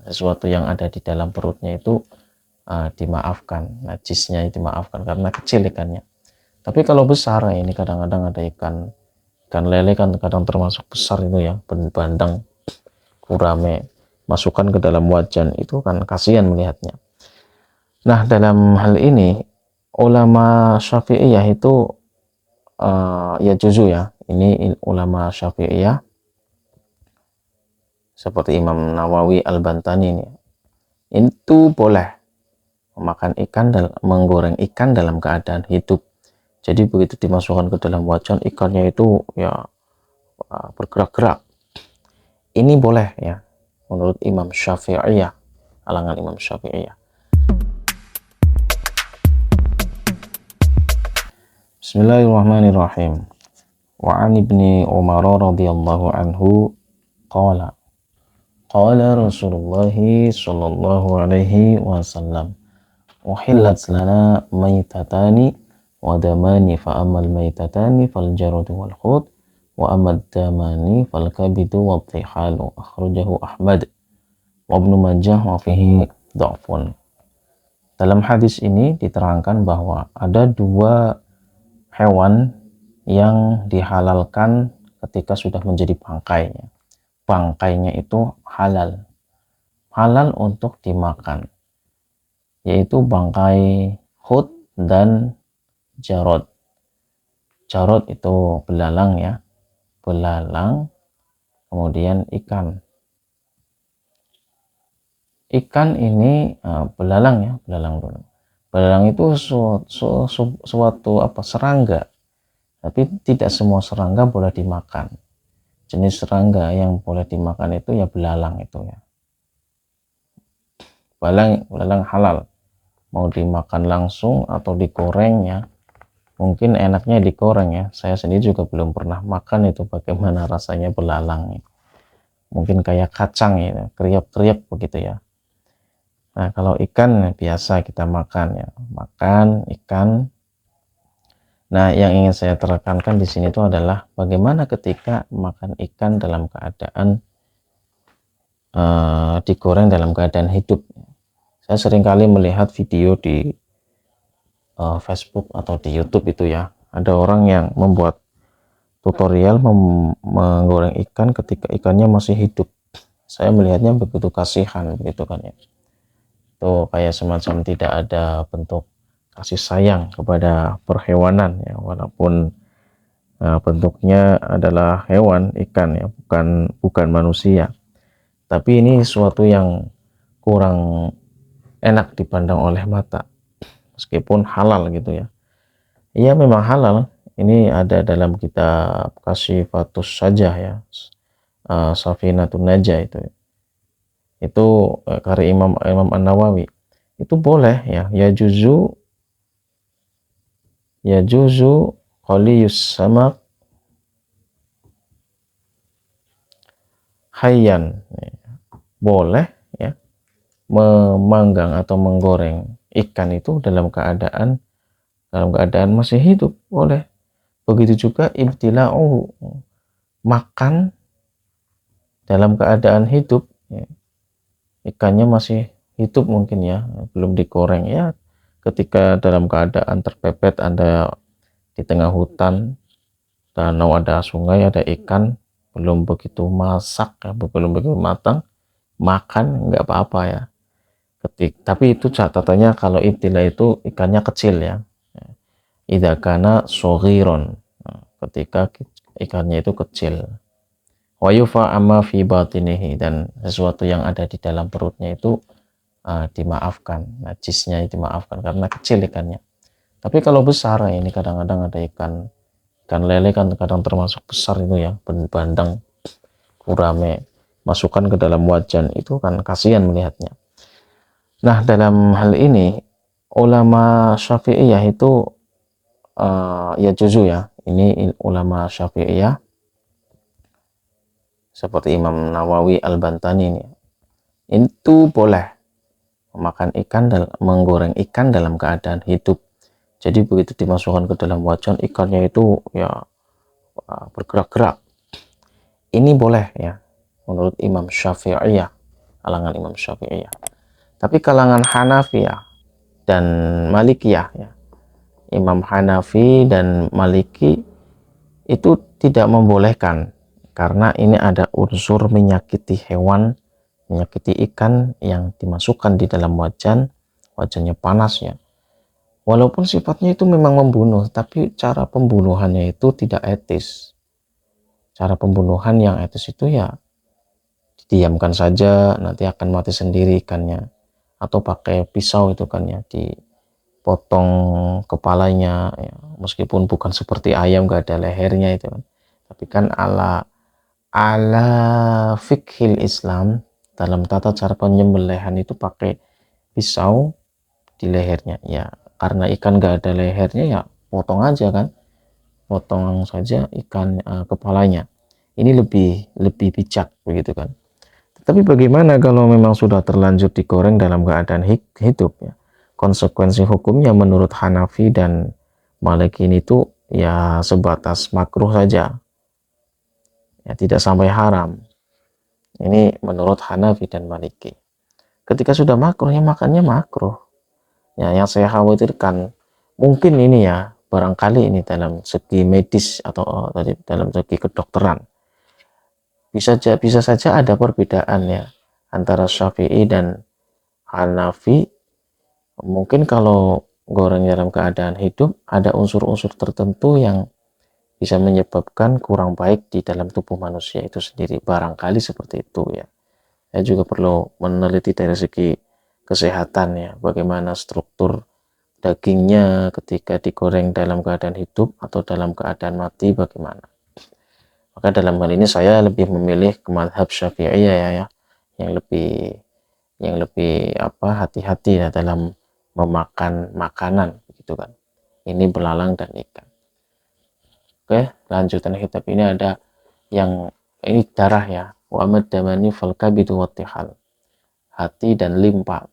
sesuatu yang ada di dalam perutnya itu dimaafkan, najisnya dimaafkan karena kecil ikannya. Tapi kalau besar ini kadang-kadang ada ikan lele kan kadang termasuk besar itu ya, bandeng, gurame, masukkan ke dalam wajan itu kan kasihan melihatnya. Nah, dalam hal ini ulama Syafi'iyah itu ya juzu ya. Ini ulama Syafi'iyah seperti Imam Nawawi Al-Bantani ini. Itu boleh memakan ikan dan menggoreng ikan dalam keadaan hidup. Jadi begitu dimasukkan ke dalam wajan, ikannya itu ya bergerak-gerak. Ini boleh ya menurut Imam Syafi'iyah, kalangan Imam Syafi'iyah. Bismillahirrahmanirrahim. Wa an ibni Umar radhiyallahu anhu qala Rasulullah sallallahu alaihi wasallam uhillat lana maytatani wa damani fa amal maytatani fal jaradu wal khut wa amad damani fal kabidu wa tihalu akhrajahu Ahmad wa Ibnu Majah wa fihi dha'fun. Dalam hadis ini diterangkan bahwa ada dua hewan yang dihalalkan ketika sudah menjadi bangkai. Bangkainya itu halal untuk dimakan, yaitu bangkai hut dan jarod. Jarod itu belalang ya, belalang, kemudian ikan ini belalang ya, belalang itu suatu serangga, tapi tidak semua serangga boleh dimakan. Jenis serangga yang boleh dimakan itu ya belalang itu ya. Belalang halal, mau dimakan langsung atau digoreng ya. Mungkin enaknya digoreng ya. Saya sendiri juga belum pernah makan itu bagaimana rasanya belalang. Mungkin kayak kacang ya, kriuk-kriuk begitu ya. Nah, kalau ikan biasa kita makan ya, makan ikan. Nah, yang ingin saya tekankan di sini itu adalah bagaimana ketika makan ikan dalam keadaan digoreng dalam keadaan hidup. Saya seringkali melihat video di Facebook atau di YouTube itu ya, ada orang yang membuat tutorial menggoreng ikan ketika ikannya masih hidup. Saya melihatnya begitu kasihan begitu kan ya. Itu kayak semacam tidak ada bentuk kasih sayang kepada perhewanan ya, walaupun bentuknya adalah hewan, ikan ya, bukan manusia. Tapi ini sesuatu yang kurang enak dipandang oleh mata, meskipun halal gitu ya. Iya memang halal. Ini ada dalam kitab Kasyifatus Sajah ya, Safinatun Najah itu karya Imam An-Nawawi. Itu boleh ya, ya juzu qaliyus samak hayyan, boleh ya memanggang atau menggoreng ikan itu dalam keadaan masih hidup, boleh. Begitu juga ibtila'u, makan dalam keadaan hidup ya. Ikannya masih hidup mungkin ya, belum digoreng ya. Ketika dalam keadaan terpepet Anda di tengah hutan, danau, ada sungai, ada ikan, belum begitu masak ya, belum begitu matang, makan nggak apa-apa ya. Tapi itu catatannya kalau ibtila itu ikannya kecil ya, idza kana shaghiran, ketika ikannya itu kecil. Wa yufa amma fi batinihi, dan sesuatu yang ada di dalam perutnya itu dimaafkan, najisnya dimaafkan karena kecil ikannya. Tapi kalau besar ini kadang-kadang ada ikan lele kan kadang termasuk besar itu ya, bandeng, gurame, masukkan ke dalam wajan itu kan kasihan melihatnya. Nah, dalam hal ini ulama Syafi'iyah itu ya juzu ya. Ini ulama Syafi'iyah seperti Imam Nawawi Al-Bantani ini. Itu boleh memakan ikan dan menggoreng ikan dalam keadaan hidup. Jadi begitu dimasukkan ke dalam wajan, ikannya itu ya bergerak-gerak. Ini boleh ya menurut Imam Syafi'iyah, kalangan Imam Syafi'iyah. Tapi kalangan Hanafiyah dan Malikiyah ya, Imam Hanafi dan Maliki itu tidak membolehkan karena ini ada unsur menyakiti hewan, menyakiti ikan yang dimasukkan di dalam wajan, wajannya panas ya. Walaupun sifatnya itu memang membunuh, tapi cara pembunuhannya itu tidak etis. Cara pembunuhan yang etis itu ya didiamkan saja, nanti akan mati sendiri ikannya. Atau pakai pisau itu kan ya, dipotong kepalanya ya. Meskipun bukan seperti ayam gak ada lehernya itu kan. Tapi kan ala fikhil Islam, dalam tata cara penyembelihan itu pakai pisau di lehernya ya, karena ikan gak ada lehernya ya potong aja kan, potong saja ikan kepalanya. Ini lebih bijak begitu kan. Tapi bagaimana kalau memang sudah terlanjur digoreng dalam keadaan hidup ya, konsekuensi hukumnya menurut Hanafi dan Maliki ini tuh ya sebatas makruh saja ya, tidak sampai haram. Ini menurut Hanafi dan Maliki. Ketika sudah makruh ya makannya makruh ya. Yang saya khawatirkan mungkin ini ya, barangkali ini dalam segi medis atau dalam segi kedokteran bisa saja ada perbedaan ya antara Syafi'i dan Hanafi. Mungkin kalau goreng dalam keadaan hidup ada unsur-unsur tertentu yang bisa menyebabkan kurang baik di dalam tubuh manusia itu sendiri, barangkali seperti itu ya. Saya juga perlu meneliti dari segi kesehatan ya, bagaimana struktur dagingnya ketika digoreng dalam keadaan hidup atau dalam keadaan mati bagaimana. Maka dalam hal ini saya lebih memilih ke mazhab Syafi'iyah ya, yang lebih hati-hati ya dalam memakan makanan gitu kan. Ini belalang dan ikan. Oke, lanjutan kitab ini ada yang ini darah ya. Wa damani fal kabidu wattihal. Hati dan limpa.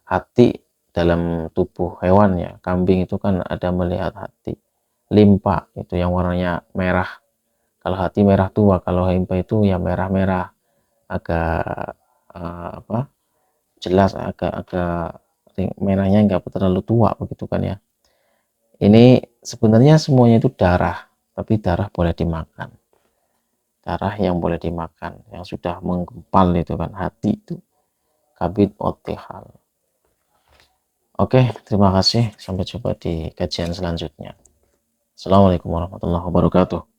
Hati dalam tubuh hewan ya, kambing itu kan ada melihat hati. Limpa itu yang warnanya merah. Kalau hati merah tua, kalau limpa itu ya merah-merah, agak jelas, agak merahnya nggak terlalu tua begitu kan ya. Ini sebenarnya semuanya itu darah, tapi darah boleh dimakan. Darah yang boleh dimakan, yang sudah menggempal itu kan, hati itu kabid otihal. Oke, terima kasih. Sampai jumpa di kajian selanjutnya. Assalamualaikum warahmatullahi wabarakatuh.